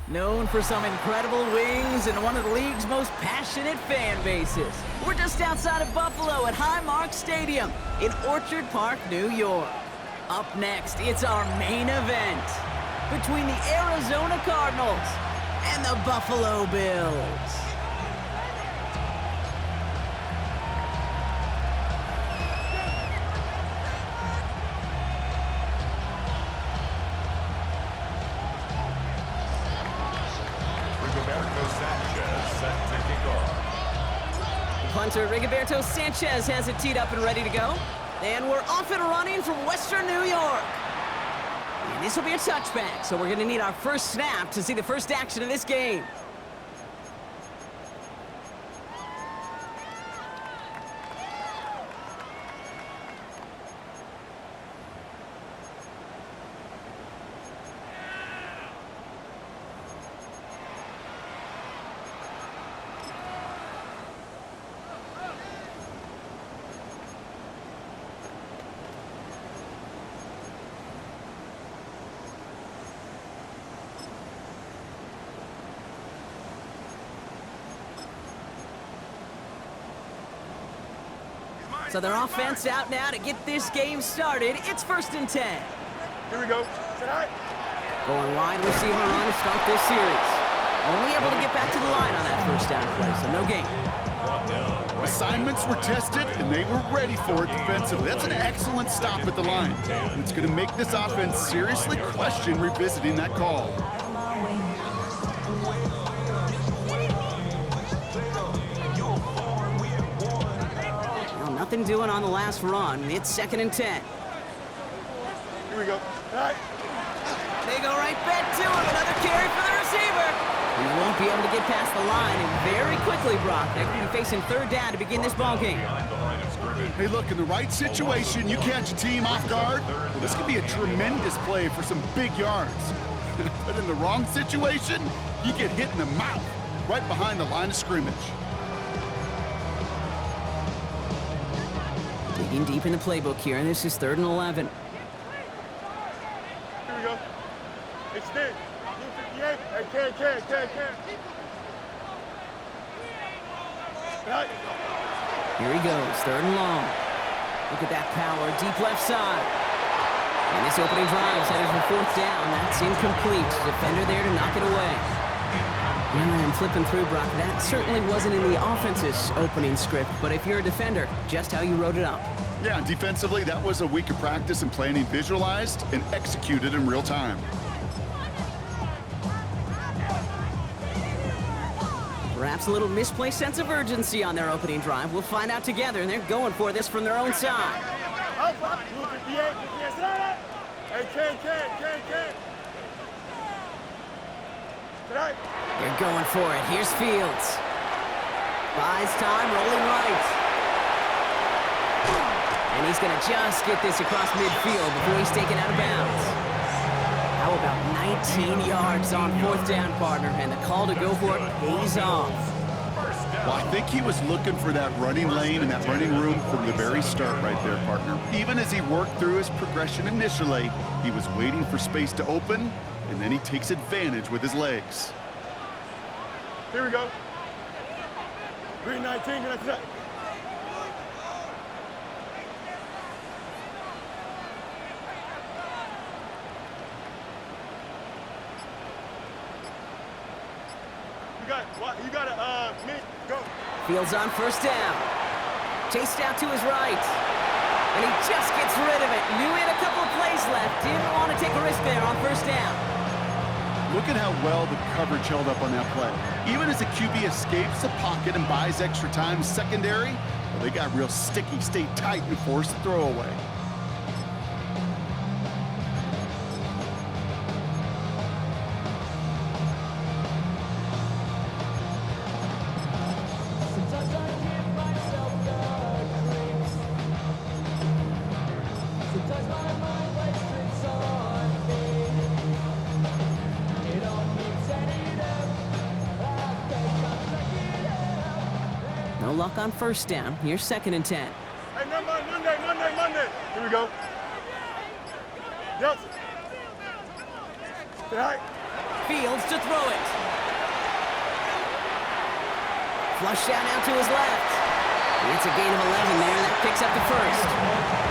Known for some incredible wings and one of the league's most passionate fan bases. We're just outside of Buffalo at Highmark Stadium in Orchard Park, New York. Up next, it's our main event between the Arizona Cardinals and the Buffalo Bills. Punter Rigoberto Sanchez has it teed up and ready to go. And we're off and running from Western New York. And this will be a touchback, so we're going to need our first snap to see the first action of this game. So their offense out now to get this game started. It's 1st and 10. Here we go. Going wide receiver run to start this series. Only able to get back to the line on that first down play, so no gain. Assignments were tested, and they were ready for it defensively. That's an excellent stop at the line. It's going to make this offense seriously question revisiting that call. Nothing doing on the last run. It's 2nd and 10. Here we go. All right. They go right back to him. Another carry for the receiver. He won't be able to get past the line, and very quickly, Brock, they're going to be facing 3rd down to begin this ballgame. Hey, look, in the right situation, you catch a team off guard. Well, this could be a tremendous play for some big yards. But in the wrong situation, you get hit in the mouth right behind the line of scrimmage. Digging deep in the playbook here, and this is 3rd and 11. Here we go. Extend. 58. Hey, can. Right. Here he goes, 3rd and long. Look at that power, deep left side. And this opening drive is headed for 4th down. That's incomplete. Defender there to knock it away. And I'm flipping through, Brock. That certainly wasn't in the offense's opening script, but if you're a defender, just how you wrote it up. Yeah, defensively, that was a week of practice and planning visualized and executed in real time. Perhaps a little misplaced sense of urgency on their opening drive. We'll find out together, and they're going for this from their own side. They're going for it. Here's Fields. Buys time, rolling right. And he's going to just get this across midfield before he's taken out of bounds. How about 19 yards on 4th down, partner? And the call to go for it pays off. Well, I think he was looking for that running lane and that running room from the very start right there, partner. Even as he worked through his progression initially, he was waiting for space to open, and then he takes advantage with his legs. Here we go. 319, can I cut? You got me, go. Fields on 1st down. Chased out to his right. And he just gets rid of it. Knew he had a couple of plays left. Didn't want to take a risk there on 1st down. Look at how well the coverage held up on that play. Even as the QB escapes the pocket and buys extra time secondary, well, they got real sticky, stayed tight, and forced the throwaway. No luck on 1st down. Here's 2nd and 10. Hey, Monday. Here we go. Yes. Say hi. Fields to throw it. Flush out now to his left. It's a gain of 11 there. That picks up the first.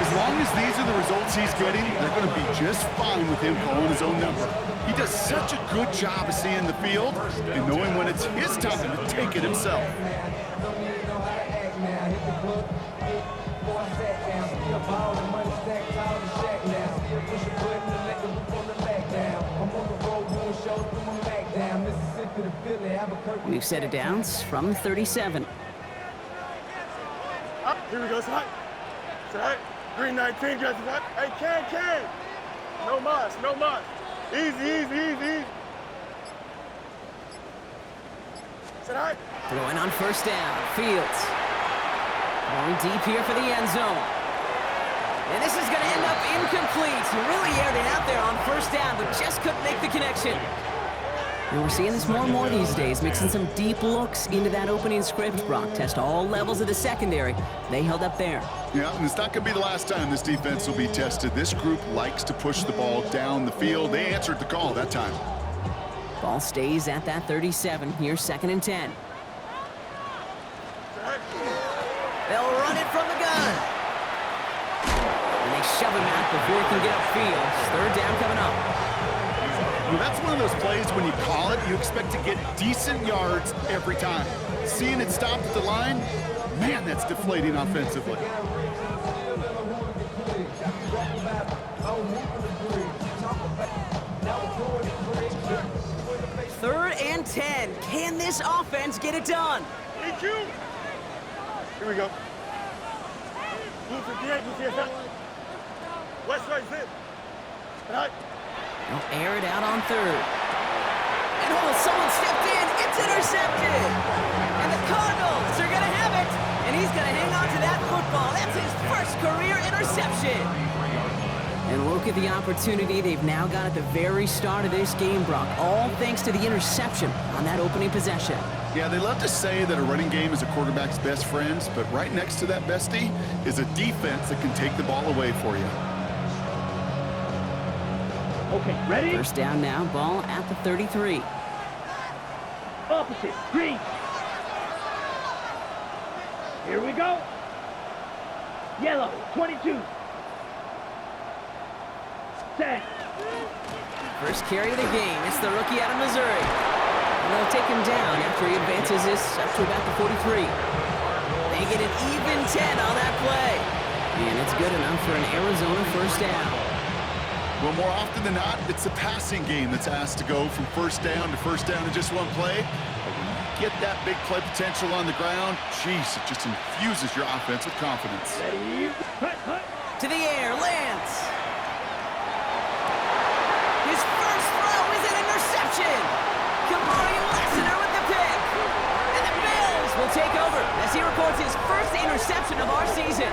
As long as these are the results he's getting, they're going to be just fine with him calling his own number. He does such a good job of seeing the field and knowing when it's his time to take it himself. We've set it down from 37. Here we go, side. Side. Green 19, just side. Hey, Ken. No mas, no mas. Easy. Side. Throwing on first down. Fields. Going deep here for the end zone. And this is going to end up incomplete. He really aired it out there on first down, but just couldn't make the connection. And we're seeing this more and more these days, mixing some deep looks into that opening script. Brock test all levels of the secondary. They held up there. Yeah, and it's not going to be the last time this defense will be tested. This group likes to push the ball down the field. They answered the call that time. Ball stays at that 37. Here's 2nd and 10. They'll run it from the gun. And they shove him out before he can get upfield. 3rd down coming up. Well, that's one of those plays when you call it, you expect to get decent yards every time. Seeing it stop at the line, man, that's deflating offensively. 3rd and 10. Can this offense get it done? EQ. Here we go. Blue 58, blue 58. West side zip. Right. They'll air it out on 3rd. And someone stepped in. It's intercepted. And the Cardinals are going to have it. And he's going to hang on to that football. That's his first career interception. And look at the opportunity they've now got at the very start of this game, Brock. All thanks to the interception on that opening possession. Yeah, they love to say that a running game is a quarterback's best friends, but right next to that bestie is a defense that can take the ball away for you. Okay, ready? First down now, ball at the 33. Opposite, green. Here we go. Yellow, 22. Set. First carry of the game. It's the rookie out of Missouri. And they'll take him down after he advances this up to about the 43. They get an even 10 on that play. And it's good enough for an Arizona first down. Well, more often than not, it's the passing game that's asked to go from first down in just one play. But when you get that big play potential on the ground, geez, it just infuses your offense with confidence. Ready? Hut. To the air, Lance. His first throw is an interception. Kamari Lassiter with the pick. And the Bills will take over as he records his first interception of our season.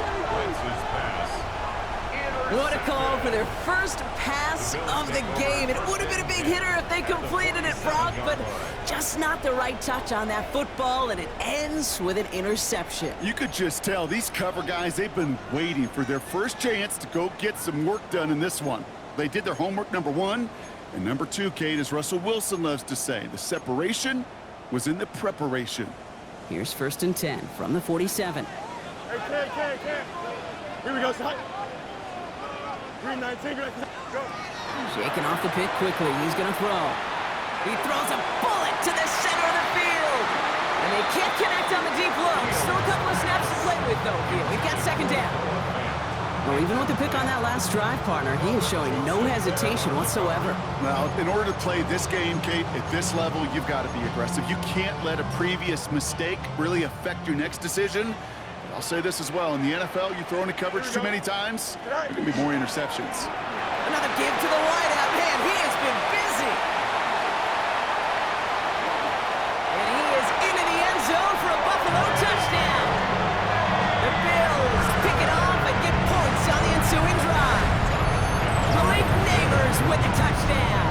What a call for their first pass of the game. It would have been a big hitter if they completed it, Brock, but just not the right touch on that football, and it ends with an interception. You could just tell these cover guys, they've been waiting for their first chance to go get some work done in this one. They did their homework, number 1, and number 2, Kate, as Russell Wilson loves to say, the separation was in the preparation. Here's 1st and 10 from the 47. Hey, Ken. Here we go, side. Green 19, go. Shaking off the pick quickly. He's going to throw. He throws a bullet to the center of the field. And they can't connect on the deep low. Still a couple of snaps to play with, though, here. We've got 2nd down. Well, even with the pick on that last drive, partner, he is showing no hesitation whatsoever. Well, in order to play this game, Kate, at this level, you've got to be aggressive. You can't let a previous mistake really affect your next decision. I'll say this as well. In the NFL, you throw into coverage too many times, there are going to be more interceptions. Another give to the wideout. Man, he has been busy. And he is into the end zone for a Buffalo touchdown. The Bills pick it off and get points on the ensuing drive. Malik Neighbors with the touchdown.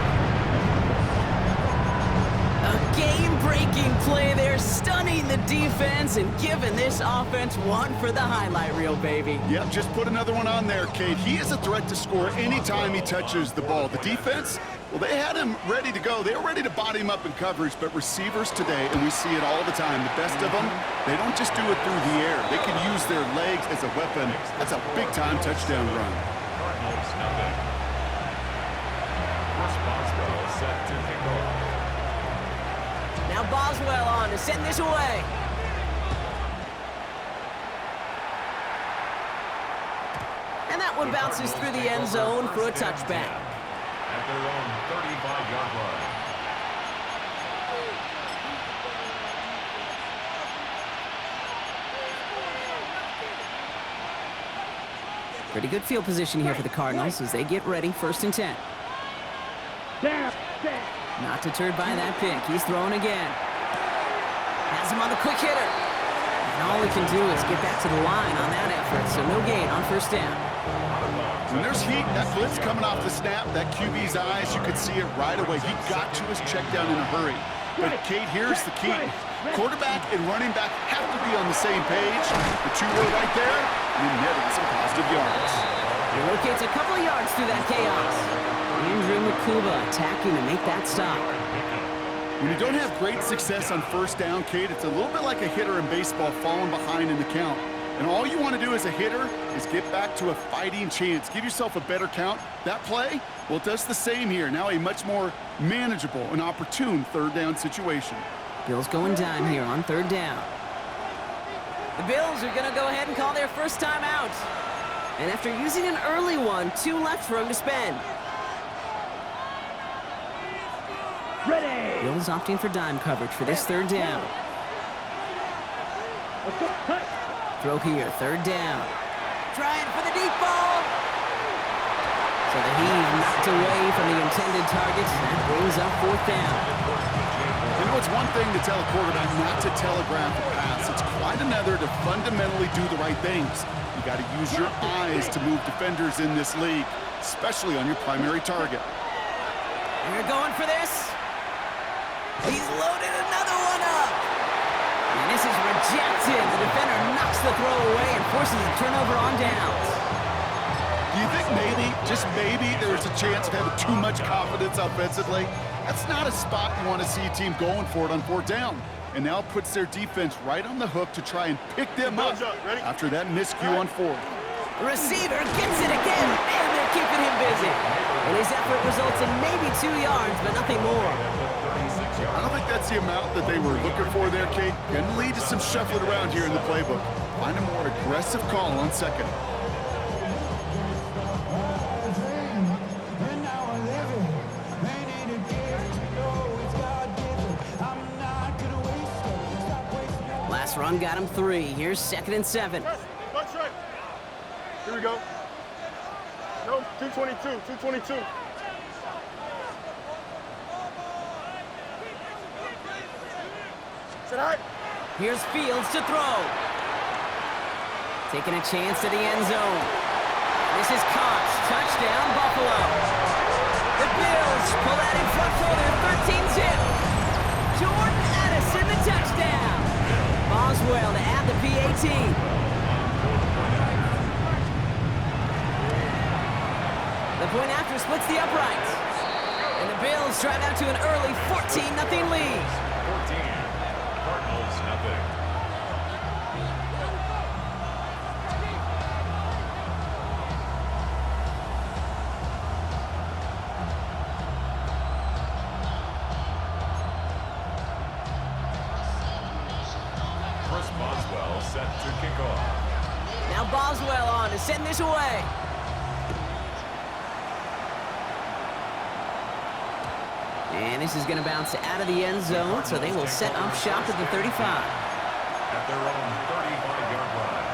A game-breaking play there, stunning the defense and giving this offense one for the highlight reel, baby. Yep, just put another one on there, Kate. He is a threat to score anytime he touches the ball. The defense, Well, they had him ready to go. They were ready to body him up in coverage, but receivers today, and we see it all the time, the best of them, they don't just do it through the air. They can use their legs as a weapon. That's a big-time touchdown run. Cardinals, nothing. Chris Boswell set to kick off. Now Boswell on to send this away. And that one bounces through the end zone for a touchback. At their own 35-yard line. Pretty good field position here for the Cardinals as they get ready, 1st and 10. Down. Not deterred by that pick. He's throwing again. Has him on the quick hitter. And all he can do is get back to the line on that effort, so no gain on 1st down. When there's heat, that blitz coming off the snap, that QB's eyes, you could see it right away. He got to his check down in a hurry. But, Kate, here's the key. Quarterback and running back have to be on the same page. The two were right there, and then netting some positive yards. He rotates a couple of yards through that chaos. Andrew McCuba attacking to make that stop. When you don't have great success on 1st down, Kate, it's a little bit like a hitter in baseball falling behind in the count. And all you want to do as a hitter is get back to a fighting chance. Give yourself a better count. That play, well, it does the same here. Now a much more manageable and opportune 3rd down situation. Bills going dime here on 3rd down. The Bills are going to go ahead and call their first time out. And after using an early one, 2 left for him to spend. Ready. Bills opting for dime coverage for this 3rd down. Throw here, 3rd down. Trying for the deep ball. So the heave knocked away from the intended target. That brings up 4th down. You know, it's one thing to tell a quarterback not to telegraph a pass. It's quite another to fundamentally do the right things. You got to use your eyes to move defenders in this league, especially on your primary target. We're going for this. He's loaded another one up. And this is rejected. The defender knocks the throw away and forces a turnover on downs. Do you think maybe, just maybe, there's a chance of having too much confidence offensively? That's not a spot you want to see a team going for it on 4th down. And now puts their defense right on the hook to try and pick them up after that miscue on 4th. Receiver gets it again, and they're keeping him busy. And his effort results in maybe 2 yards, but nothing more. I don't think that's the amount that they were looking for there, Kate. Going to lead to some shuffling around here in the playbook. Find a more aggressive call on 2nd. Last run got him 3. Here's 2nd and 7. That's right. Here we go. No, 222, 222. Sit high. Here's Fields to throw. Taking a chance to the end zone. This is caught. Touchdown, Buffalo. The Bills pull that in front folder, 13-zip. Jordan Addison, the touchdown. Boswell to add the PAT. The point after splits the uprights. And the Bills drive out to an early 14-0 lead. 14. Cardinals, nothing. Chris Boswell set to kick off. Now Boswell on to send this away. And this is going to bounce out of the end zone, so they will set up shop at the 35. At their own 35-yard line.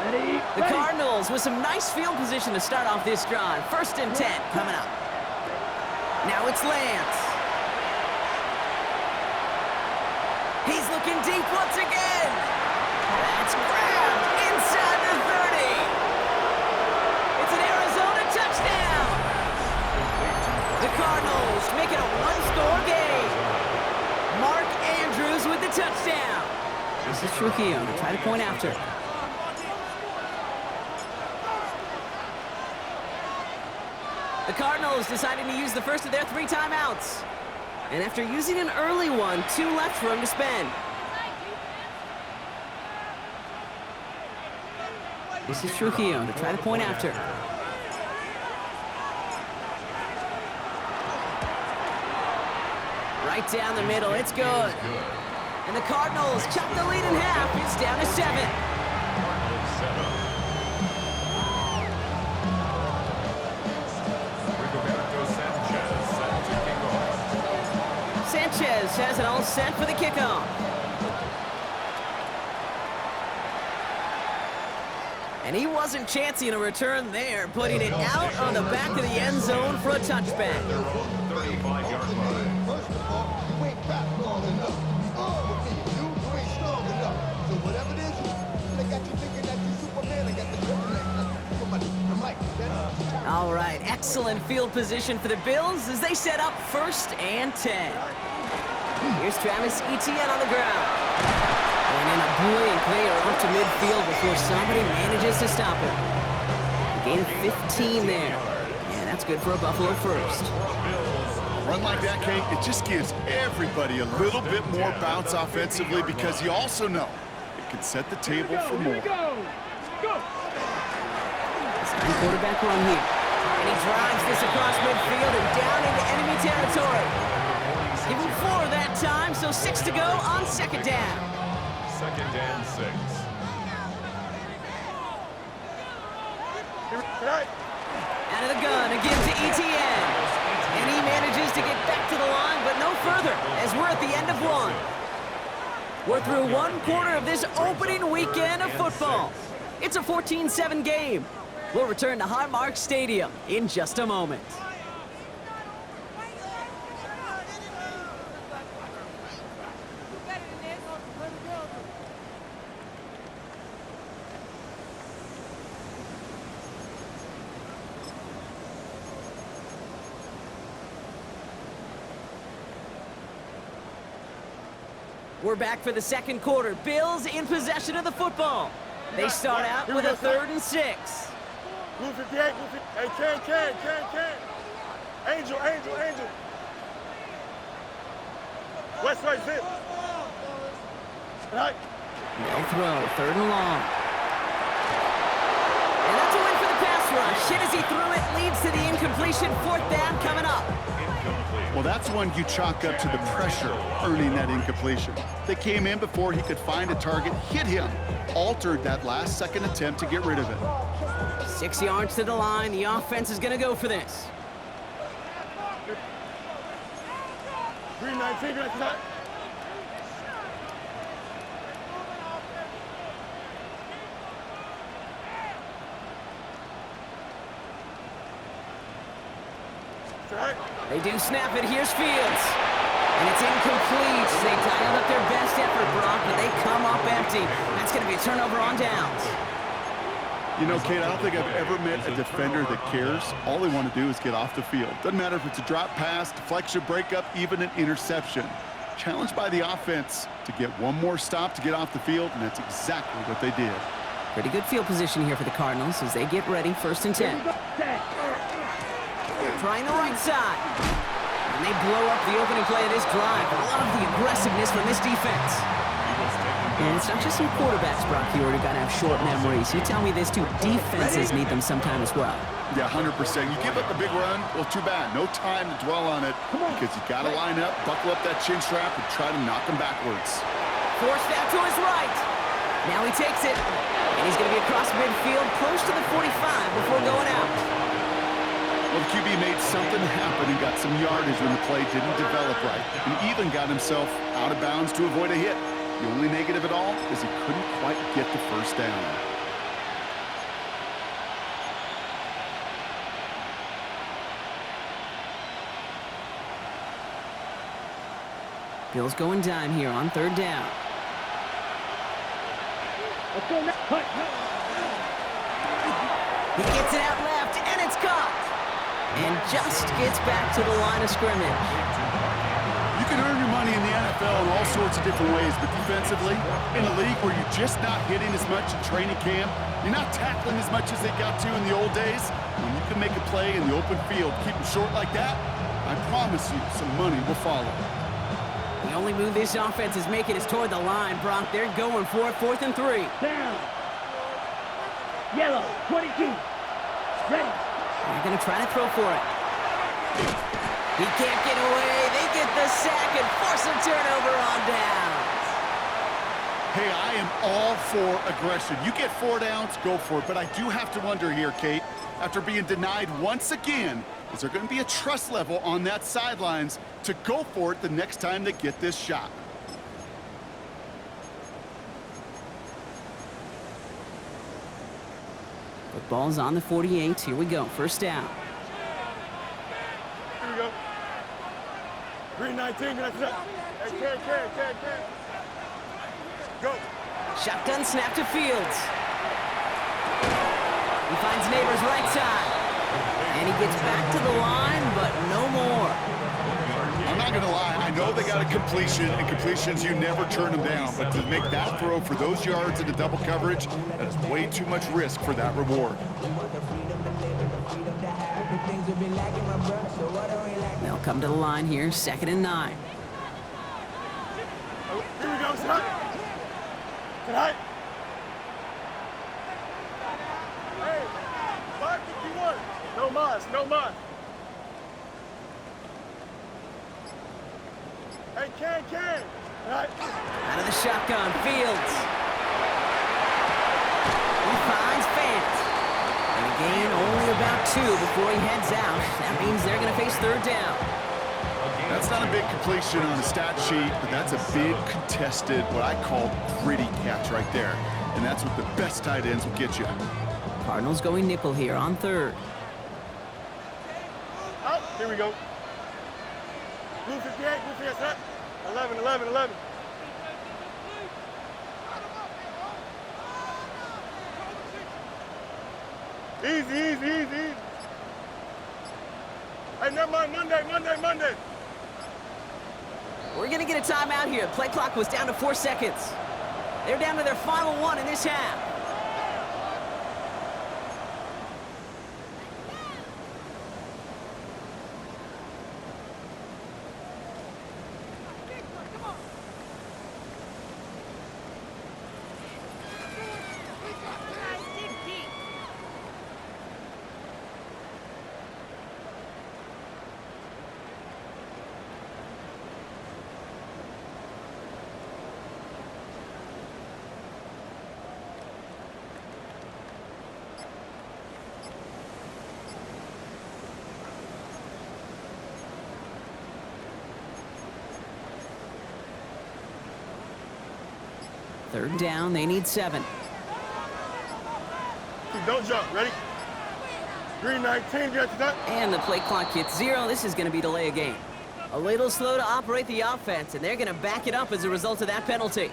Ready. The Cardinals with some nice field position to start off this drive. 1st and 10 coming up. Now it's Lance. He's looking deep once again. That's grabbed inside the 30. It's an Arizona touchdown. The Cardinals make it a one-score game. Mark Andrews with the touchdown. This is Trujillo to try to point after. The Cardinals deciding to use the first of their 3 timeouts. And after using an early one, 2 left for him to spend. This is Trujillo to try the point after. Right down the middle, it's good. And the Cardinals chop the lead in half. It's down to 7. Sanchez has it all set for the kickoff. And he wasn't chancing a return there, putting it out on the back of the end zone for a touchback. All right, excellent field position for the Bills as they set up 1st and 10. Here's Travis Etienne on the ground. And in a blink, they are up to midfield before somebody manages to stop him. Gain of 15 there. And that's good for a Buffalo first. Run like that, Kate, it just gives everybody a little bit more bounce offensively because you also know it can set the table for more. Quarterback run here. And he drives this across midfield and down into enemy territory. Give him 4 that time, so 6 to go on 2nd down. 2nd and 6. Out of the gun, again to Etienne. And he manages to get back to the line, but no further, as we're at the end of 1. We're through 1 quarter of this opening weekend of football. It's a 14-7 game. We'll return to Highmark Stadium in just a moment. We're back for the 2nd quarter. Bills in possession of the football. They start out with a 3rd and 6. Blue 58, blue 58. Hey, Ken. Angel. West right, zip. Right. No throw, 3rd and long. And that's a win for the pass rush. Hit as he threw it, leads to the incompletion. 4th down coming up. Well, that's one you chalk up to the pressure earning that incompletion. They came in before he could find a target, hit him, altered that last second attempt to get rid of it. 6 yards to the line. The offense is going to go for this. 319, right tonight. They do snap it. Here's Fields. And it's incomplete. They dialed up their best effort, Brock, but they come up empty. That's going to be a turnover on downs. You know, Kate, I don't think I've ever met a defender that cares. All they want to do is get off the field. Doesn't matter if it's a drop pass, deflection, breakup, even an interception. Challenged by the offense to get one more stop to get off the field, and that's exactly what they did. Pretty good field position here for the Cardinals as they get ready, 1st and 10. Trying the right side. And they blow up the opening play of this drive. A lot of the aggressiveness from this defense. And it's not just some quarterbacks, Brock, who got to have short memories. You tell me this too, defenses need them sometime as well. Yeah, 100%. You give up the big run, well, too bad. No time to dwell on it because you got to line up, buckle up that chin strap, and try to knock them backwards. Forced out to his right. Now he takes it. And he's going to be across midfield, close to the 45 before going out. Well, the QB made something happen and got some yardage when the play didn't develop right, and even got himself out of bounds to avoid a hit. The only negative at all is he couldn't quite get the 1st down. Bills going dime here on 3rd down. He gets it out left, and it's caught. And just gets back to the line of scrimmage. You can earn your money in the NFL in all sorts of different ways, but defensively, in a league where you're just not hitting as much in training camp, you're not tackling as much as they got to in the old days, when you can make a play in the open field, keep them short like that, I promise you some money will follow. The only move this offense is making is toward the line, Brock. They're going for it, 4th and 3. Down. Yellow, 22. Ready. They're going to try to throw for it. He can't get away. They get the sack and force a turnover on downs. Hey, I am all for aggression. You get 4 downs, go for it. But I do have to wonder here, Kate, after being denied once again, is there going to be a trust level on that sidelines to go for it the next time they get this shot? Football's on the 48. Here we go. First down. Here we go. Green 19, that's it. Hey, can. Go. Shotgun snap to Fields. He finds Neighbors right side. And he gets back to the line, but no more. I'm not going to lie. I know they got a completion, and completions, you never turn them down. But to make that throw for those yards into double coverage, that is way too much risk for that reward. They'll come to the line here, 2nd and 9. Oh, here we go, son. Tonight. Hey, 551. No mas, no mas. Hey, can. Tonight. Out of the shotgun, Fields. He finds Fant. And a gain only about 2 before he heads out. That means they're going to face 3rd down. That's not a big completion on the stat sheet, but that's a big contested, what I call gritty catch right there. And that's what the best tight ends will get you. Cardinals going nickel here on 3rd. Out. Here we go. Blue 58, 11. Easy. Hey, never mind, Monday. We're going to get a timeout here. Play clock was down to 4 seconds. They're down to their final 1 in this half. Third down, they need 7. Don't jump, ready? Green 19, get to that. And the play clock hits 0. This is going to be delay a game. A little slow to operate the offense, and they're going to back it up as a result of that penalty.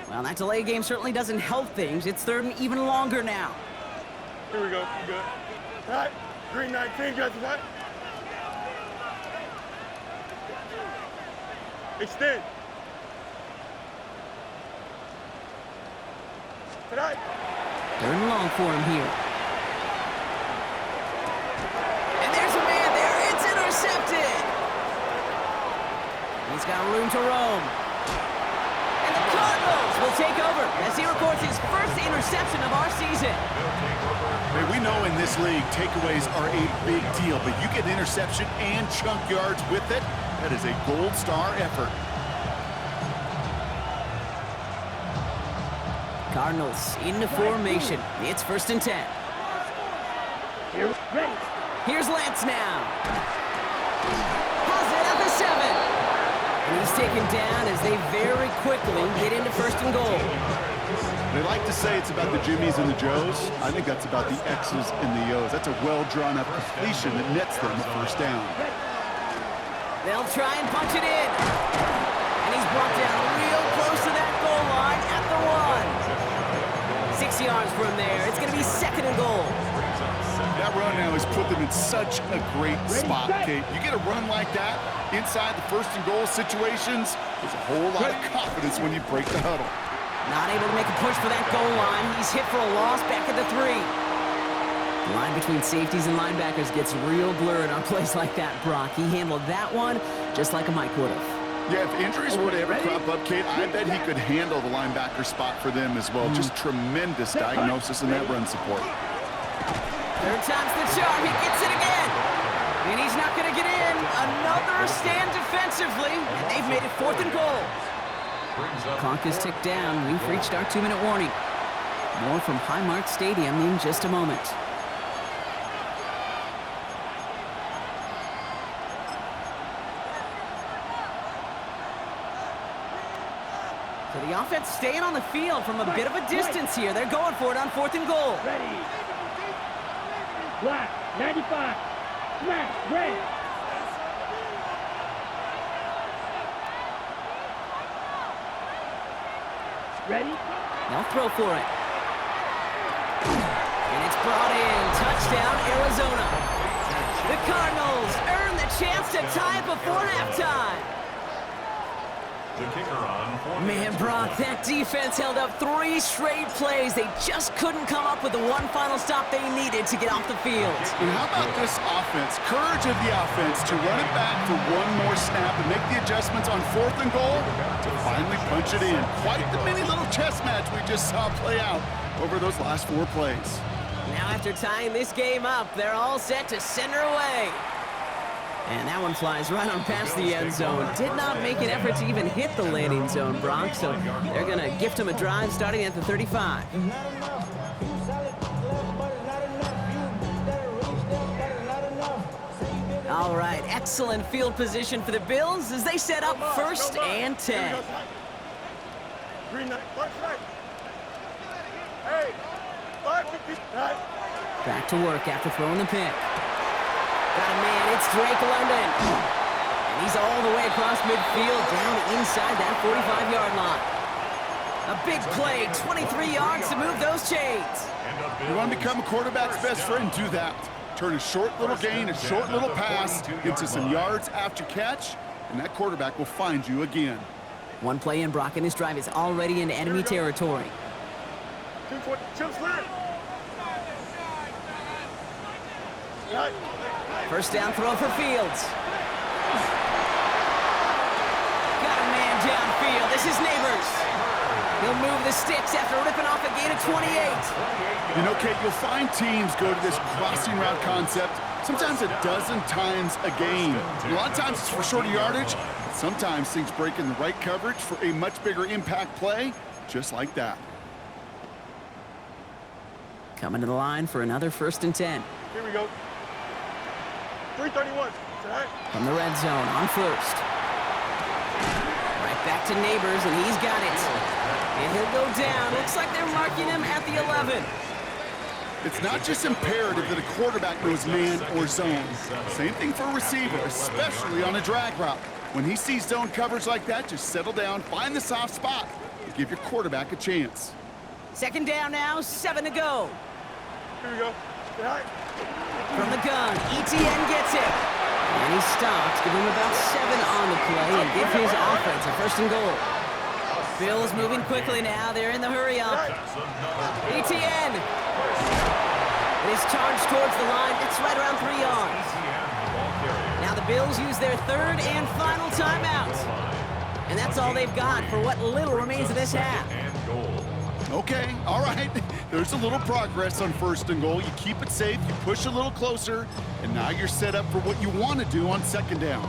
Well, that delay game certainly doesn't help things. It's 3rd and even longer now. Here we go, you good. All right, Green 19, get to that. Extend. Tonight. 3rd and long for him here. And there's a man there. It's intercepted. He's got room to roam. And the Cardinals will take over as he records his first interception of our season. Hey, we know in this league, takeaways are a big deal, but you get interception and chunk yards with it. That is a gold star effort. Cardinals into formation. It's 1st and 10. Here's Lance now. Has it at the 7. And he's taken down as they very quickly get into 1st and goal. They like to say it's about the Jimmies and the Joes. I think that's about the X's and the O's. That's a well-drawn-up completion that nets them the 1st down. They'll try and punch it in. And he's brought down real close to that goal line at the 1. 6 yards from there. It's going to be 2nd and goal. That run now has put them in such a great spot, Kate. You get a run like that inside the 1st and goal situations, there's a whole lot of confidence when you break the huddle. Not able to make a push for that goal line. He's hit for a loss back at the 3. The line between safeties and linebackers gets real blurred on plays like that, Brock. He handled that one just like a Mike would have. Yeah, if injuries were to ever crop up, Kate, I bet he could handle the linebacker spot for them as well. Just tremendous diagnosis in that run support. 3rd time's the charm. He gets it again. And he's not going to get in. Another stand defensively. And they've made it 4th and goal. Clock is ticked down. We've reached our 2-minute warning. More from Highmark Stadium in just a moment. So the offense staying on the field from a bit of a distance here. They're going for it on 4th and goal. Ready. Black, 95. Smash, red. Ready? They'll throw for it. And it's brought in. Touchdown, Arizona. The Cardinals earn the chance to tie it before halftime. The kicker on 4th. Man, Brock, that defense held up 3 straight plays. They just couldn't come up with the one final stop they needed to get off the field. And how about this offense? Courage of the offense to run it back for one more snap and make the adjustments on 4th and goal to finally punch it in. Quite the mini little chess match we just saw play out over those last 4 plays. Now after tying this game up, they're all set to send her away. And that one flies right on past the end zone. Did not make an effort to even hit the landing zone, Brock, so they're going to gift him a drive starting at the 35. All right, excellent field position for the Bills as they set up 1st and 10. Back to work after throwing the pick. Got a man, it's Drake London. And he's all the way across midfield, down inside that 45-yard line. A big play, 23 yards to move those chains. You want to become a quarterback's best friend? Do that. Turn a short little gain, a short little pass into some yards after catch, and that quarterback will find you again. One play in, Brock, and his drive is already in enemy territory. First down throw for Fields. Got a man downfield. This is Neighbors. He'll move the sticks after ripping off a gain of 28. You know, Kate, you'll find teams go to this crossing route concept sometimes a dozen times a game. A lot of times it's for shorter yardage. Sometimes things break in the right coverage for a much bigger impact play, just like that. Coming to the line for another 1st and 10. Here we go. 331. From the red zone on 1st. Right back to Neighbors, and he's got it. And he'll go down. Looks like they're marking him at the 11. It's not just imperative that a quarterback knows man or zone. Same thing for a receiver, especially on a drag route. When he sees zone coverage like that, just settle down, find the soft spot, and give your quarterback a chance. 2nd down now, 7 to go. Here we go. From the gun, ETN gets it. And he stops, give him about 7 on the play, and give his offense a 1st and goal. Bills moving quickly now. They're in the hurry up. ETN. It is charged towards the line. It's right around 3 yards. Now the Bills use their 3rd and final timeout. And that's all they've got for what little remains of this half. Okay, all right. There's a little progress on 1st and goal. You keep it safe, you push a little closer, and now you're set up for what you want to do on 2nd down.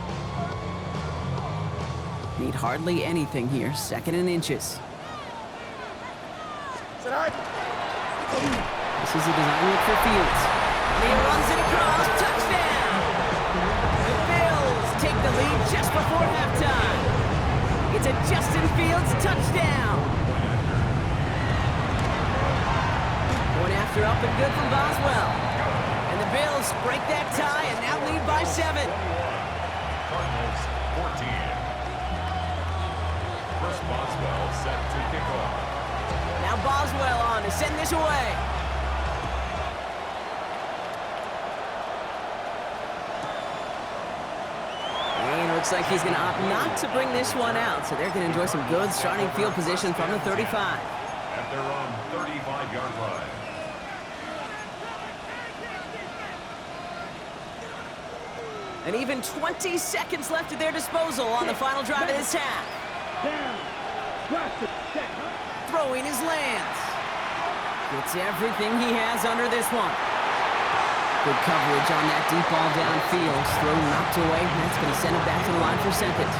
Need hardly anything here. 2nd and inches. This is a design look for Fields. And he runs it across. Touchdown! The Bills take the lead just before halftime. It's a Justin Fields touchdown. Going after up and good from Boswell. And the Bills break that tie and now lead by 7. Cardinals 14. Chris Boswell set to kick off. Now Boswell on to send this away. And it looks like he's going to opt not to bring this one out, so they're going to enjoy some good starting field position from the 35. At their own 35-yard line. And even 20 seconds left at their disposal on the final drive of this half. Down. Cross the set. Throwing his lands. Gets everything he has under this one. Good coverage on that deep ball downfield. Throw knocked away. That's going to send it back to the line for second.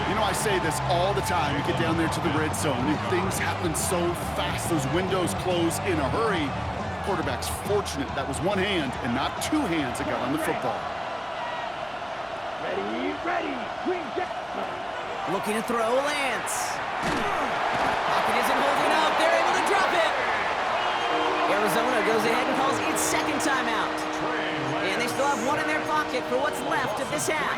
You know, I say this all the time. You get down there to the red zone, and things happen so fast. Those windows close in a hurry. Quarterback's fortunate that was one hand and not two hands that got on the football. Ready. Green jack. Looking to throw Lance. Pocket isn't holding up. They're able to drop it. Arizona goes ahead and calls its second timeout. And they still have one in their pocket for what's left of this half.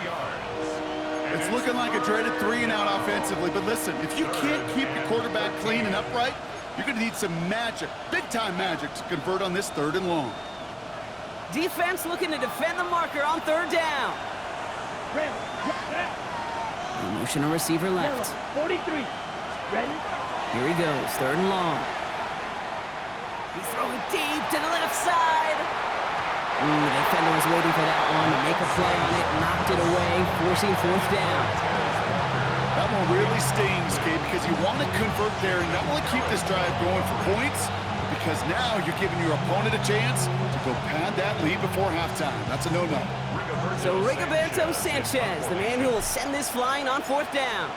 It's looking like a dreaded 3-and-out offensively, but listen, if you can't keep your quarterback clean and upright, you're going to need some magic, big-time magic, to convert on this 3rd and long. Defense looking to defend the marker on 3rd down. Emotional receiver left. 43. Ready? Here he goes, 3rd and long. He's throwing deep to the left side. The defender was waiting for that one to make a play on it, knocked it away, forcing 4th down. That one really stings, Kate, because you want to convert there and not only keep this drive going for points, because now you're giving your opponent a chance to go pad that lead before halftime. That's a no-no. So Rigoberto Sanchez, the man who will send this flying on 4th down.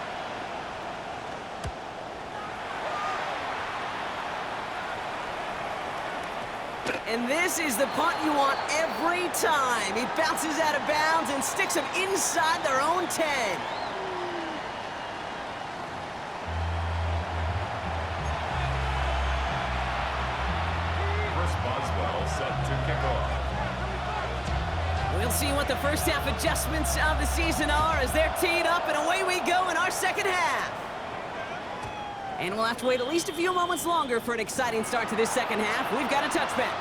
And this is the punt you want every time. He bounces out of bounds and sticks them inside their own 10. Chris Boswell set to kick off. We'll see what the first half adjustments of the season are as they're teed up, and away we go in our second half. And we'll have to wait at least a few moments longer for an exciting start to this second half. We've got a touchback.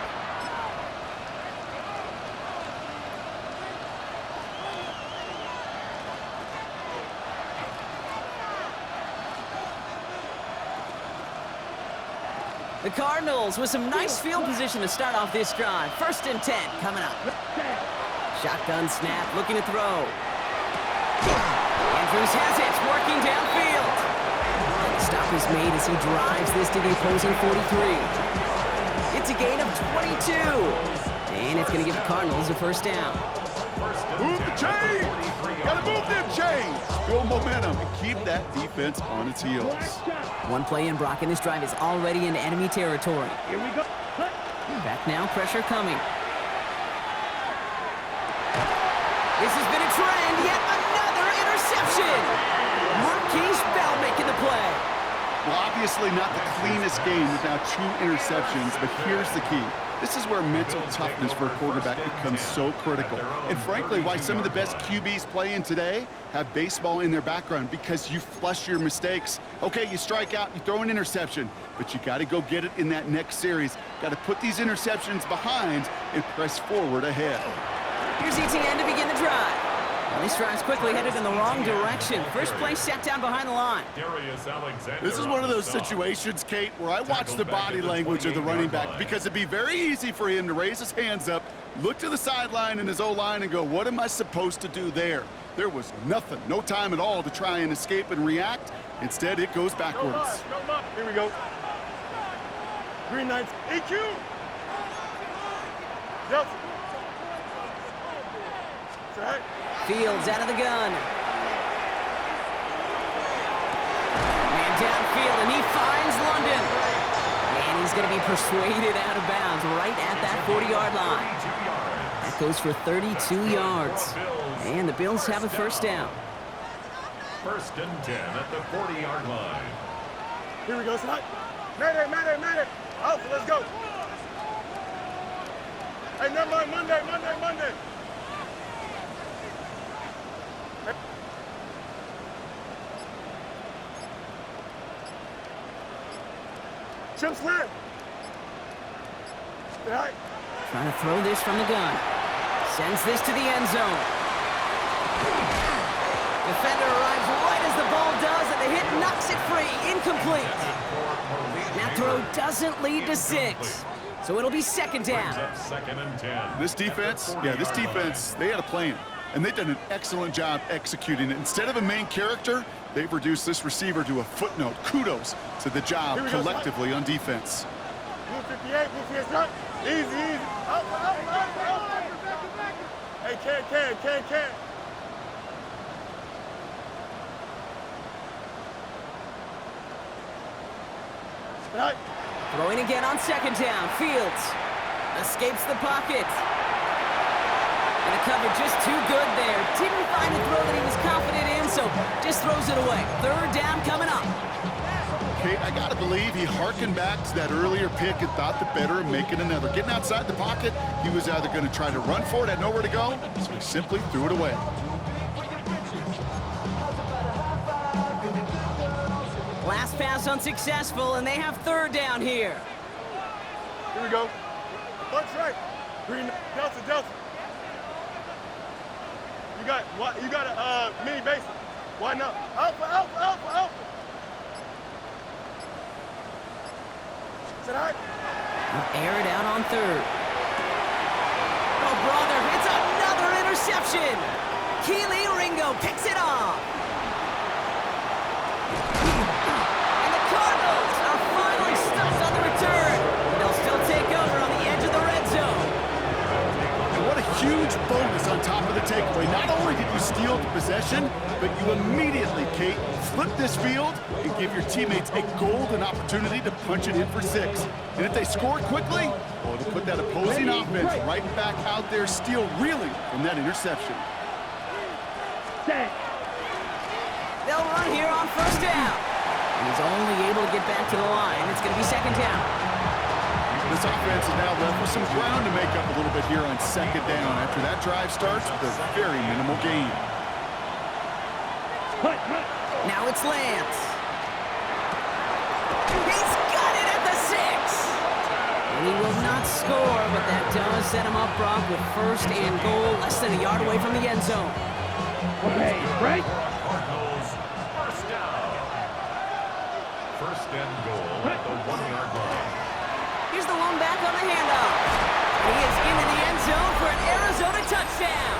The Cardinals with some nice field position to start off this drive. 1st and 10 coming up. Shotgun snap, looking to throw. Andrews has it, working downfield. And the stop is made as he drives this to the opposing 43. It's a gain of 22. And it's going to give the Cardinals a 1st down. Move the chains! Gotta move them chains! Build momentum and keep that defense on its heels. One play in, Brock, and this drive is already in enemy territory. Here we go. Back now, pressure coming. This has been a trend, yet another interception. Marquise Bell making the play. Well, obviously not the cleanest game without 2 interceptions, but here's the key. This is where mental toughness for a quarterback becomes so critical. And frankly, why some of the best QBs playing today have baseball in their background, because you flush your mistakes. Okay, you strike out, you throw an interception, but you got to go get it in that next series. Got to put these interceptions behind and press forward ahead. Here's ETN to begin the drive. Well, this drive's quickly headed in the wrong direction. First play set down behind the line. This is one of those situations, Kate, where I watch the body language of the running back, because it'd be very easy for him to raise his hands up, look to the sideline in his O-line and go, what am I supposed to do there? There was nothing, no time at all to try and escape and react. Instead, it goes backwards. No much. Here we go. Green 9. EQ. Yep. Set. Fields out of the gun. Man downfield, and he finds London. And he's going to be persuaded out of bounds right at that 40-yard line. That goes for 32 yards. And the Bills have a 1st down. 1st and 10 at the 40-yard line. Here we go, son. Mayday. Alpha, let's go. Hey, never mind. Monday. Chip slam. All right. Trying to throw this from the gun. Sends this to the end zone. Defender arrives right as the ball does, and the hit knocks it free. Incomplete. That throw doesn't lead to 6. So it'll be second down. Second and 10. This defense, they had a plan. And they've done an excellent job executing it. Instead of a main character, they've reduced this receiver to a footnote. Kudos to the job collectively on defense. Blue 58, blue 58, not easy, easy. Out. Hey, can. Right. Throwing again on second down. Fields escapes the pocket. And the cover just too good there. Didn't find the throw that he was confident in, so just throws it away. Third down coming up. Okay, I gotta believe he hearkened back to that earlier pick and thought the better of making another. Getting outside the pocket, he was either gonna try to run for it, had nowhere to go, so he simply threw it away. Last pass unsuccessful, and they have third down here. Here we go. Punch right. Green, Delta. You got a mini base. Why not? Alpha. Is it all right? Air it out on third. Oh, brother, it's another interception. Keely Ringo picks it off. And the Cardinals are finally stuffed on the return. They'll still take over on the edge of the red zone. And what a huge bonus on top of the takeaway. Not only did you steal the possession, but you immediately, Kate, flip this field and give your teammates a golden opportunity to punch it in for 6. And if they score quickly, well, it'll put that opposing offense right back out there, still reeling from that interception. Set. They'll run here on first down. And he's only able to get back to the line. It's going to be second down. This offense is now left with some ground to make up a little bit here on second down after that drive starts with a very minimal gain. Now it's Lance. He's got it at the 6. And he will not score, but that does set him up, Brock, with first and goal, less than a yard away from the end zone. Okay, right? Cardinals, first down. First and goal at the 1-yard line. Here's the one back on the handoff. And he is into the end zone for an Arizona touchdown.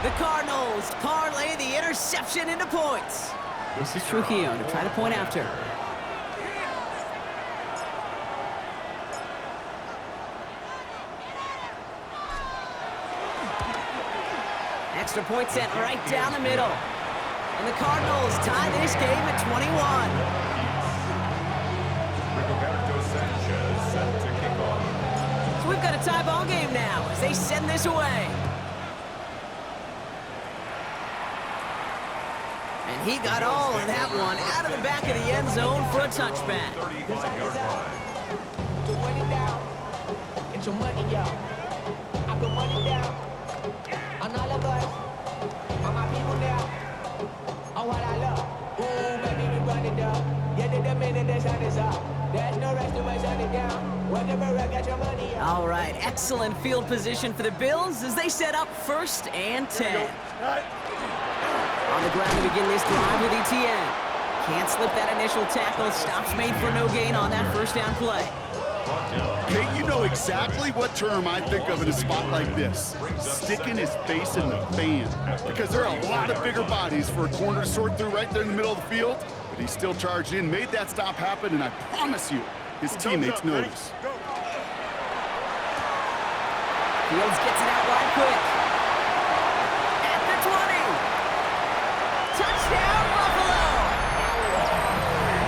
The Cardinals parlay the interception into points. This is Trujillo to try the point after. Extra point sent right down the middle. And the Cardinals tie this game at 21. Roberto Sanchez set to kick off. So we've got a tie ball game now as they send this away. And he got all of that one out of the back of the end zone for a touchback. 35-yard line. Put money down. Get your money out. I put money down. On all of us. On my people now. On what I love. Ooh, baby, we run it up. Yeah, the minute they shut this up. There's no rest to my shut it down. Whatever, I got your money out. All right, excellent field position for the Bills as they set up first and 10. On the ground to begin this drive with ETN. Can't slip that initial tackle. Stops made for no gain on that first down play. Kate, you know exactly what term I think of in a spot like this. Sticking his face in the fan. Because there are a lot of bigger bodies for a corner to sort through right there in the middle of the field. But he still charged in, made that stop happen, and I promise you, his teammates notice. Fields gets it out wide quick. At the 20. Touchdown, Buffalo!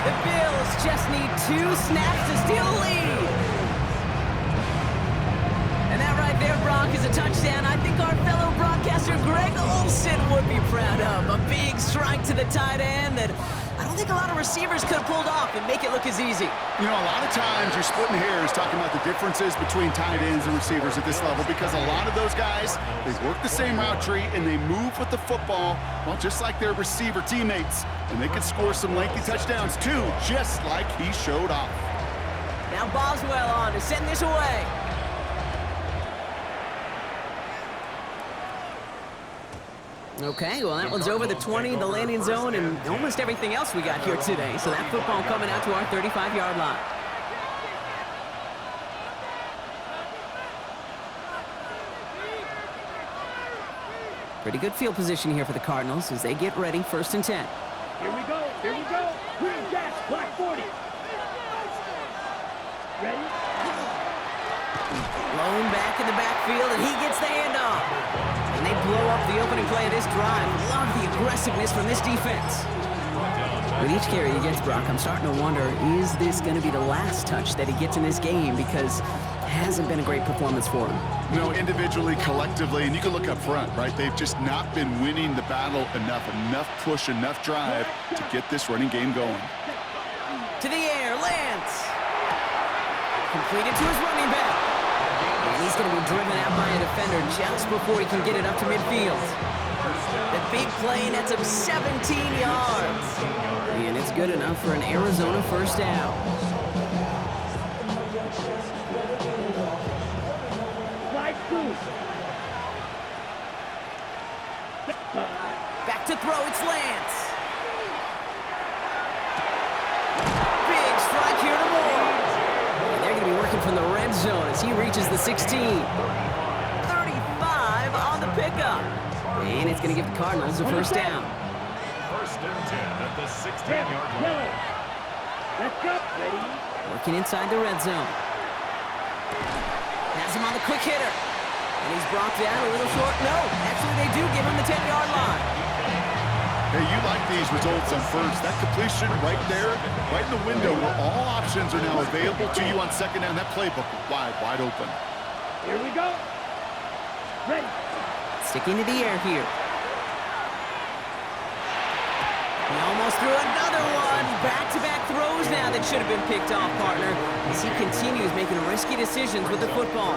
The Bills just need 2 snaps to steal a lead. And that right there, Brock, is a touchdown I think our fellow broadcaster Greg Olson would be proud of. A big strike to the tight end that I don't think a lot of receivers could have pulled off and make it look as easy. You know, a lot of times you're splitting hairs talking about the differences between tight ends and receivers at this level because a lot of those guys, they work the same route tree and they move with the football, well, just like their receiver teammates. And they can score some lengthy touchdowns too, just like he showed off. Now Boswell on to send this away. Okay, well, that one's over the 20, the landing zone, and almost everything else we got here today. So that football coming out to our 35-yard line. Pretty good field position here for the Cardinals as they get ready, 1st and 10. Here we go. Here we go. Green Jack, black 40. Ready? Blown back in the backfield, and he gets the handoff. And they blow up the opening play of this drive. Love the aggressiveness from this defense. With each carry he gets, Brock, I'm starting to wonder, is this going to be the last touch that he gets in this game? Because it hasn't been a great performance for him. You know, individually, collectively, and you can look up front, right? They've just not been winning the battle enough push, enough drive to get this running game going. To the air, Lance. Completed to his running back. And he's going to be driven out by a defender just before he can get it up to midfield. The big play nets him 17 yards. And it's good enough for an Arizona 1st down. Back to throw, it's Lance. Big strike here to Moore. And they're going to be working from the red zone as he reaches the 16. 35 on the pickup. And it's going to give the Cardinals a 1st down. 1st and 10 at the 16-yard line. Let's go. Ready? Working inside the red zone. Has him on the quick hitter. And he's brought down a little short. No, actually they do give him the 10-yard line. Hey, you like these results on 1st. That completion right there, right in the window where all options are now available to you on 2nd down. That playbook wide open. Here we go. Ready. Sticking to the air here. He almost threw another one. Back-to-back throws now that should have been picked off, partner, as he continues making risky decisions with the football.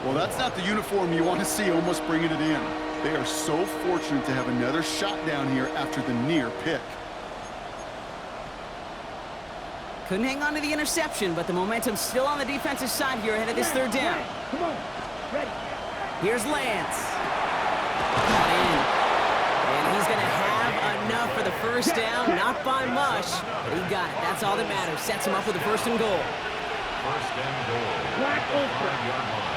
Well, that's not the uniform you want to see almost bringing it in. They are so fortunate to have another shot down here after the near pick. Couldn't hang on to the interception, but the momentum's still on the defensive side here ahead of this 3rd down. Come on. Ready. Here's Lance. Got in. And he's going to have enough for the 1st down. Not by much, but he got it. That's all that matters. Sets him up with a 1st and goal. 1st and goal. Black The over. 5-yard line.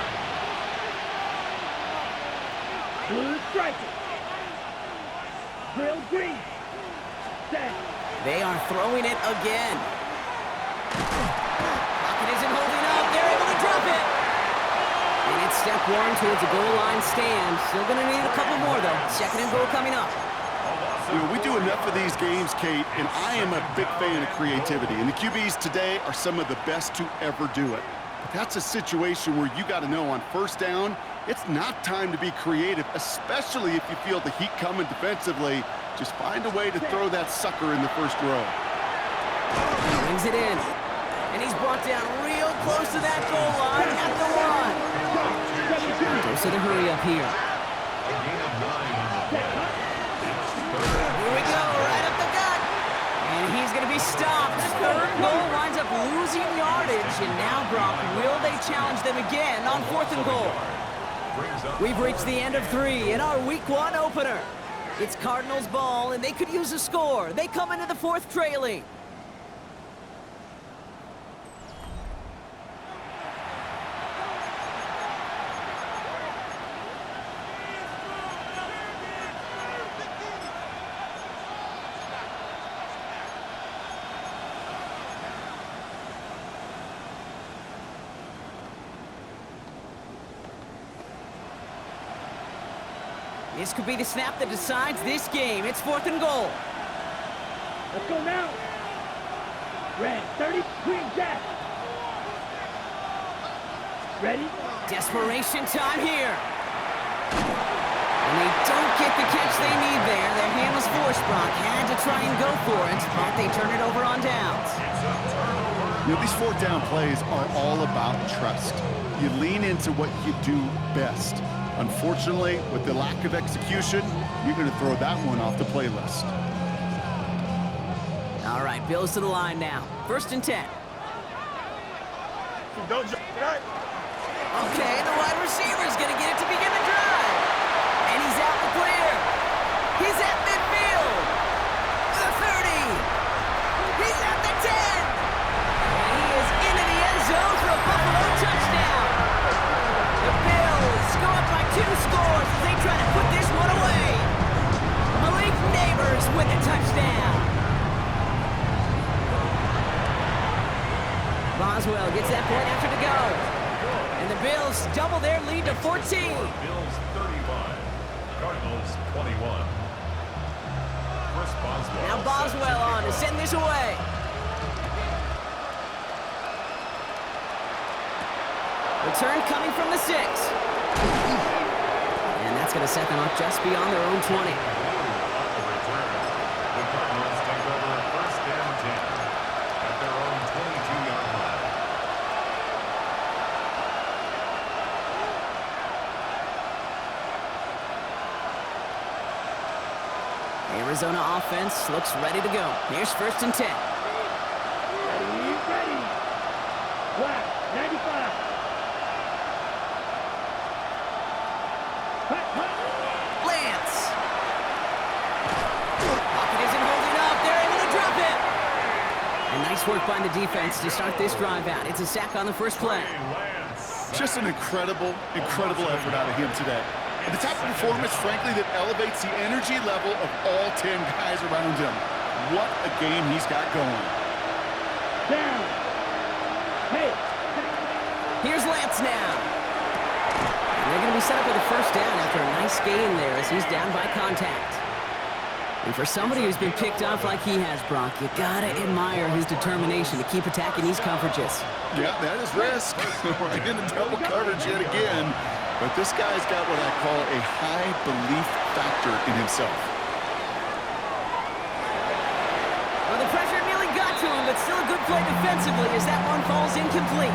Blue striker. Grill green. Set. They are throwing it again. Pocket isn't holding up. They're able to drop it. And it's step 1 towards a goal line stand. Still going to need a couple more, though. 2nd and goal coming up. You know, we do enough of these games, Kate, and I am a big fan of creativity. And the QBs today are some of the best to ever do it. But that's a situation where you got to know on 1st down, it's not time to be creative, especially if you feel the heat coming defensively. Just find a way to throw that sucker in the 1st row. Brings it in. And he's brought down real close to that goal line at the 1. Goes to the hurry up here. A gain of 9 on the play. Here we go, right up the gut. And he's going to be stopped. 3rd goal winds up losing yardage. And now, Brock, will they challenge them again on 4th and goal? We've reached the end of 3 in our Week 1 opener. It's Cardinals ball, and they could use a score. They come into the 4th trailing. This could be the snap that decides this game. It's 4th and goal. Let's go now. Red 30, green jack. Ready? Desperation time here. And they don't get the catch they need there. Their hand was forced, Brock. Had to try and go for it, but they turn it over on downs. You know, these 4th down plays are all about trust. You lean into what you do best. Unfortunately, with the lack of execution, you're going to throw that one off the playlist. All right, Bills to the line now. 1st and 10. See, don't jump. Right? Okay, the wide receiver's going to get it to begin the drive. And he's out the clear. He's at midfield. The 30. He's at the 10. And he is into the end zone for a Buffalo touchdown. The Bills go up by 2 scores as they try to put this one away. Malik Neighbors with a touchdown. Boswell gets that point after to go. And the Bills double their lead to 14. Bills 35, Cardinals 21. Chris Boswell. Now Boswell on to send this away. Return coming from the 6. And that's going to set them up just beyond their own 20. On the return, the Cardinals take over first and 10 at their own 22-yard line. Arizona offense looks ready to go. Here's first and 10. Ready, ready. Black, 95. Hut, hut. Lance. Pocket isn't holding up. They're able to drop it. And nice work by the defense to start this drive out. It's a sack on the first play. Just an incredible effort out of him today. And the type of performance, frankly, that elevates the energy level of all 10 guys around him. What a game he's got going. Down. Hey. Here's Lance now. And they're going to be set up with a first down after a nice gain there as he's down by contact. And for somebody who's been picked off like he has, Brock, you got to admire his determination to keep attacking these coverages. Yeah, that is risk. We're in the double coverage yet again. But this guy's got what I call a high belief factor in himself. Well, the pressure nearly got to him, but still a good play defensively as that one falls incomplete.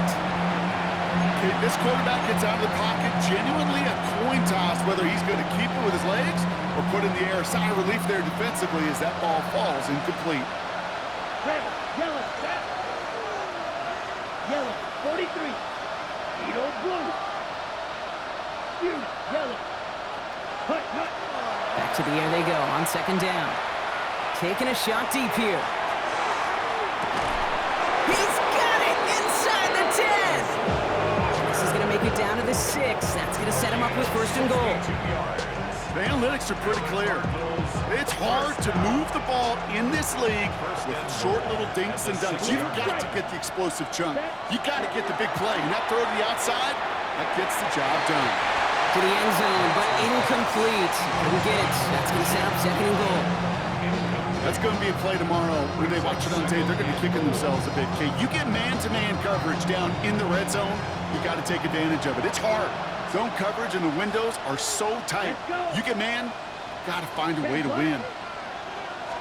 Okay, this quarterback gets out of the pocket, genuinely a coin toss whether he's going to keep it with his legs or put in the air. Sigh of relief there defensively as that ball falls incomplete. Red, yellow, set. Yellow, 43. Edo blue. You, yellow. Hut, hut. Back to the air they go on second down. Taking a shot deep here. He's got it inside the 10. This is going to make it down to the 6. That's going to set him up with first and goal. The analytics are pretty clear. It's hard to move the ball in this league with short little dinks and dunks. You've got to get the explosive chunk. You got to get the big play. And that throw to the outside, that gets the job done. To the end zone, but incomplete. Couldn't get it. That's going to set up second and goal. That's going to be a play tomorrow. When they watch it on tape, they're going to be kicking themselves a bit. Okay, you get man-to-man coverage down in the red zone, you got to take advantage of it. It's hard. Zone coverage and the windows are so tight. You get man, got to find a way to win.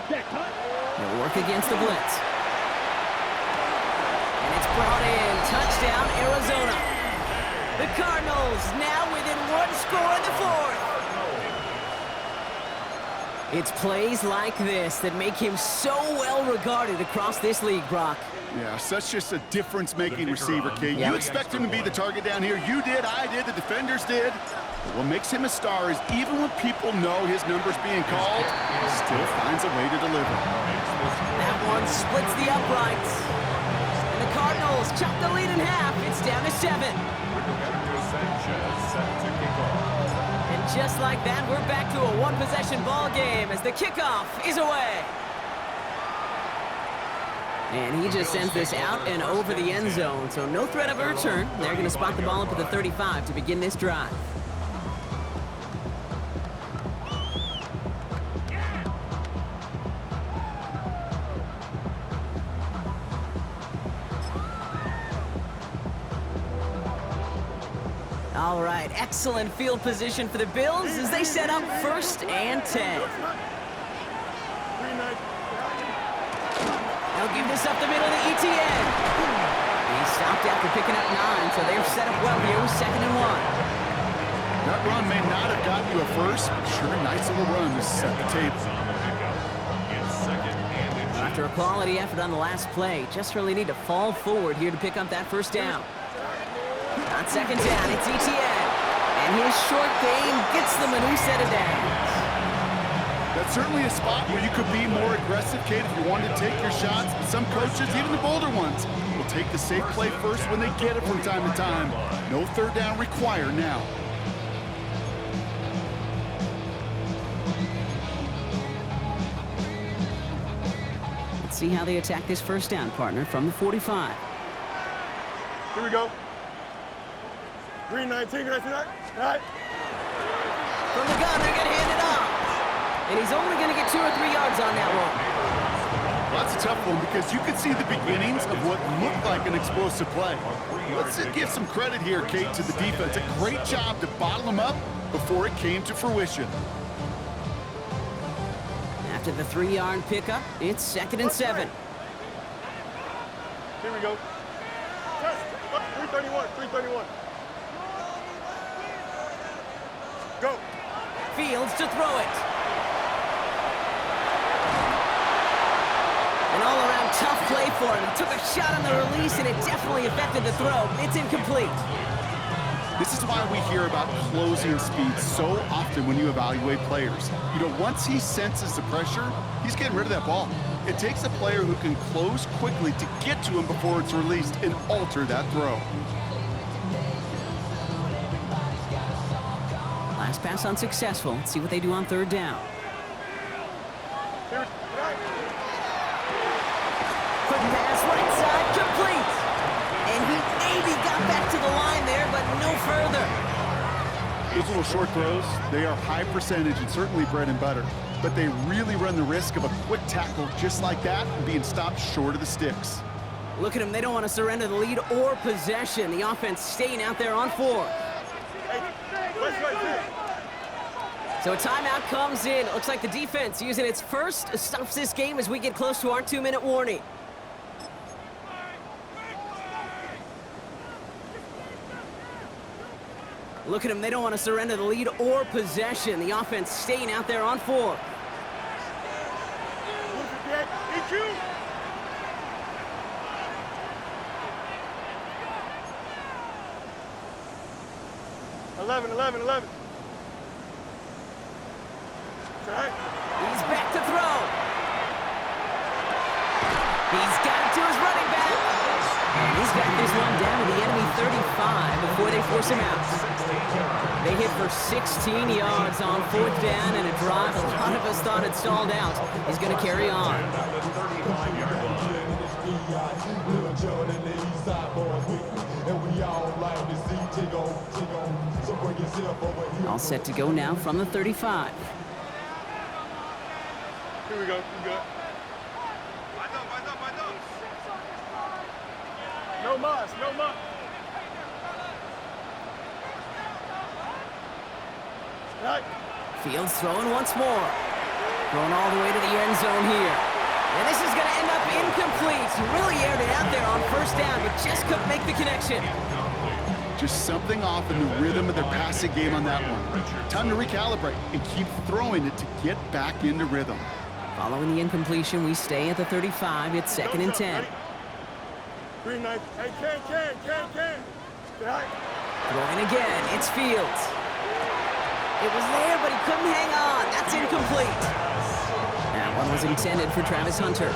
They'll work against the blitz. And it's brought in. Touchdown, Arizona. The Cardinals now within 1 score in the 4th. It's plays like this that make him so well regarded across this league, Brock. Yeah, such just a difference-making receiver, Kate. You expect him to be the target down here. You did, I did, the defenders did. But what makes him a star is even when people know his number's being called, he still finds a way to deliver. That one splits the uprights. And the Cardinals chop the lead in half. It's down to 7. And just like that, we're back to a one-possession ball game as the kickoff is away. And he just sends this out and over the end zone, so no threat of a return. They're going to spot the ball up at the 35 to begin this drive. All right, excellent field position for the Bills as they set up first and 10. They'll give this up the middle to ETN. He stopped after picking up 9, so they're set up well here with 2nd and 1. That run may not have gotten you a first, but sure, nice little run to set the table. After a quality effort on the last play, just really need to fall forward here to pick up that first down. On second down, it's ETN. And his short game gets them a new set of downs. That's certainly a spot where you could be more aggressive, Kate, if you wanted to take your shots. But some coaches, even the bolder ones, will take the safe play first when they get it from time to time. No third down required now. Let's see how they attack this first down, partner, from the 45. Here we go. Green 19, right? From the gun, they're going to hand it off. And he's only going to get 2 or 3 yards on that one. Well, that's a tough one because you could see the beginnings of what looked like an explosive play. Let's give some credit here, Kate, to the defense. A great job to bottle him up before it came to fruition. After the 3-yard pickup, it's 2nd and 7. Here we go. 331. Go. Fields to throw it. An all-around tough play for him. He took a shot on the release, and it definitely affected the throw. It's incomplete. This is why we hear about closing speed so often when you evaluate players. You know, once he senses the pressure, he's getting rid of that ball. It takes a player who can close quickly to get to him before it's released and alter that throw. Last pass unsuccessful. Let's see what they do on 3rd down. Quick pass, right side, complete. And he maybe got back to the line there, but no further. Those little short throws, they are high percentage and certainly bread and butter. But they really run the risk of a quick tackle just like that and being stopped short of the sticks. Look at them. They don't want to surrender the lead or possession. The offense staying out there on 4. So a timeout comes in. It looks like the defense using its first stops this game as we get close to our 2-minute warning. Look at them. They don't want to surrender the lead or possession. The offense staying out there on 4. 11. He's back to throw. He's got it to his running back. And he's got this one down to the enemy 35 before they force him out. They hit for 16 yards on 4th down and a drive a lot of us thought had stalled out. He's going to carry on. All set to go now from the 35. Here we go. No mas. Right. Fields throwing once more. Throwing all the way to the end zone here. And this is going to end up incomplete. He really aired it out there on 1st down, but just couldn't make the connection. Just something off in the rhythm of their passing game on that one. Time to recalibrate and keep throwing it to get back into rhythm. Following the incompletion, we stay at the 35. It's 2nd and 10. Green 9. Hey, can. Throwing again. It's Fields. It was there, but he couldn't hang on. That's incomplete. That one was intended for Travis Hunter.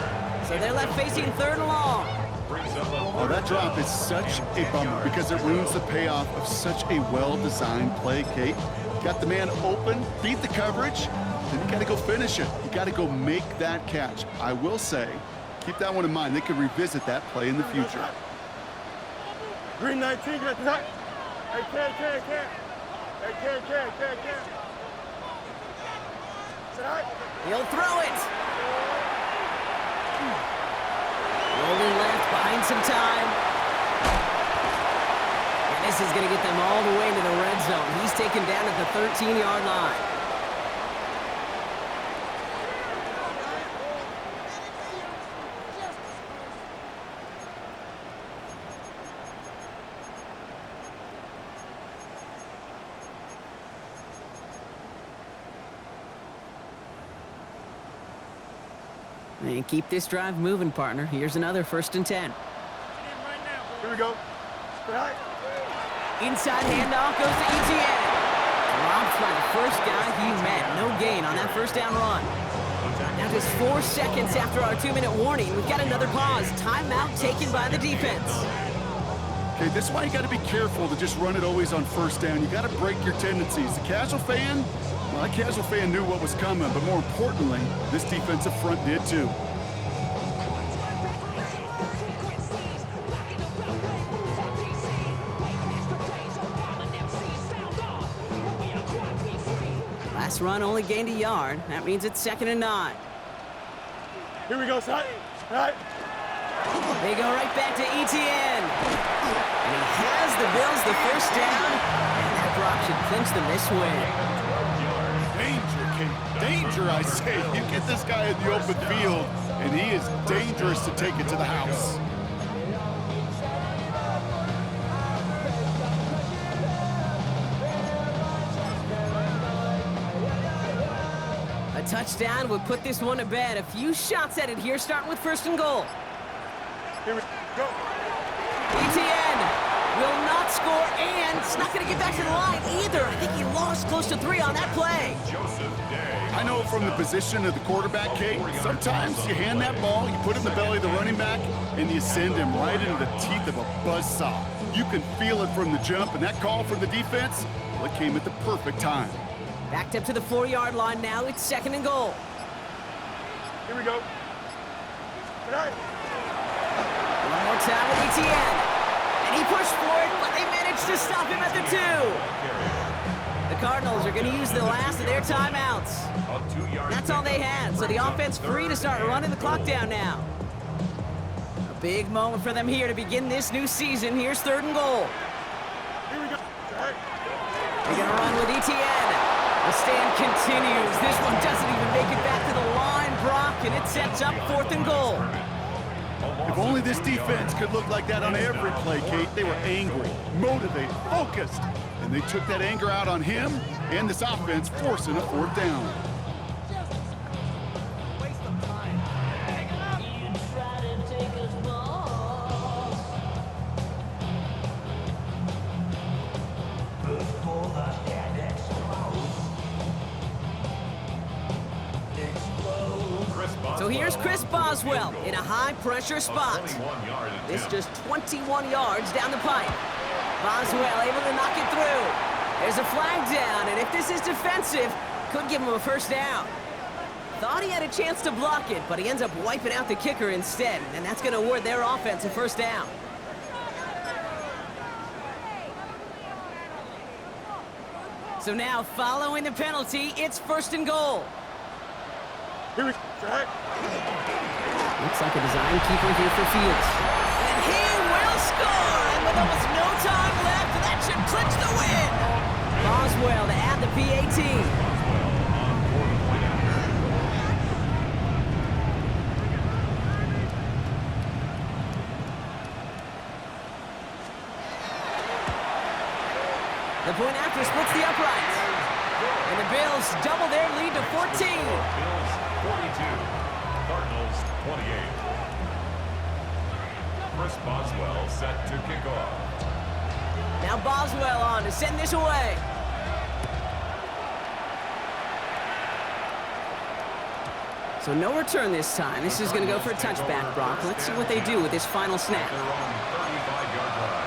So they're left facing 3rd and long. Oh, that drop is such a bummer because it ruins the payoff of such a well-designed play, Kate. Got the man open, beat the coverage, then you got to go finish it. You got to go make that catch. I will say, keep that one in mind. They could revisit that play in the future. Green 19, hey, can. Hey, can. He'll throw it. Rolling left, buying some time. And this is going to get them all the way into the red zone. He's taken down at the 13-yard line. And keep this drive moving, partner. Here's another 1st and 10. Here we go. Inside handoff goes to ETN. Dropped by the first guy he met. No gain on that first down run. Now just 4 seconds after our 2-minute warning, we've got another pause. Timeout taken by the defense. Okay, this is why you got to be careful to just run it always on first down. You got to break your tendencies. The casual fan, well, that casual fan knew what was coming, but more importantly, this defensive front did too. Last run only gained a yard. That means it's 2nd and 9. Here we go, son. All right. They go right back to ETN. And he has the Bills the first down. And that Brock should clinch them this win. Danger, Kate. Danger, I say. You get this guy in the open field, and he is dangerous to take it to the house. A touchdown would put this one to bed. A few shots at it here, starting with 1st and goal. Here we go. ETN will not score, and it's not going to get back to the line either. I think he lost close to 3 on that play. I know from the position of the quarterback, Kate, sometimes you hand that ball, you put it in the belly of the running back, and you send him right into the teeth of a buzzsaw. You can feel it from the jump, and that call from the defense, well, it came at the perfect time. Backed up to the 4-yard line now. It's 2nd and goal. Here we go. All right. One more time with ETN. And he pushed for it, but they managed to stop him at the 2. The Cardinals are going to use the last of their timeouts. That's all they had, so the offense free to start running the clock down now. A big moment for them here to begin this new season. Here's 3rd and goal. Here we go. All right. They're going to run with ETN. The stand continues. This one doesn't even make it back to the line, Brock, and it sets up 4th and goal. If only this defense could look like that on every play, Kate. They were angry, motivated, focused, and they took that anger out on him and this offense, forcing a 4th down. So here's Chris Boswell in a high-pressure spot. This just 21 yards down the pipe. Boswell able to knock it through. There's a flag down, and if this is defensive, could give him a first down. Thought he had a chance to block it, but he ends up wiping out the kicker instead, and that's going to award their offense a first down. So now, following the penalty, it's 1st and goal. Here we go. All right. Looks like a design keeper here for Fields. And he will score! And with almost no time left, that should clinch the win! Boswell to add the PAT. The point after splits the uprights. And the Bills double their lead to 14. Bills 42, Cardinals 28. Chris Boswell set to kick off. Now Boswell on to send this away. So no return this time. This is going to go for a touchback, Brock. Let's see what they do with this final snap. They're on 35-yard line.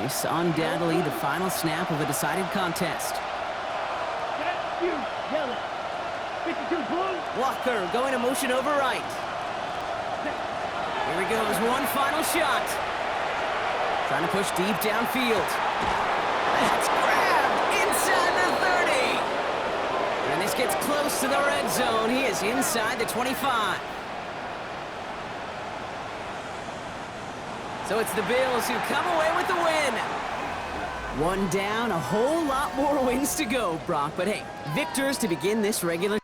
It's undoubtedly the final snap of a decided contest. You yell it. 52 blue. Walker going to motion over right. Here he goes, one final shot. Trying to push deep downfield. That's grabbed inside the 30. And this gets close to the red zone. He is inside the 25. So it's the Bills who come away with the win. One down, a whole lot more wins to go, Brock. But hey, victors to begin this regular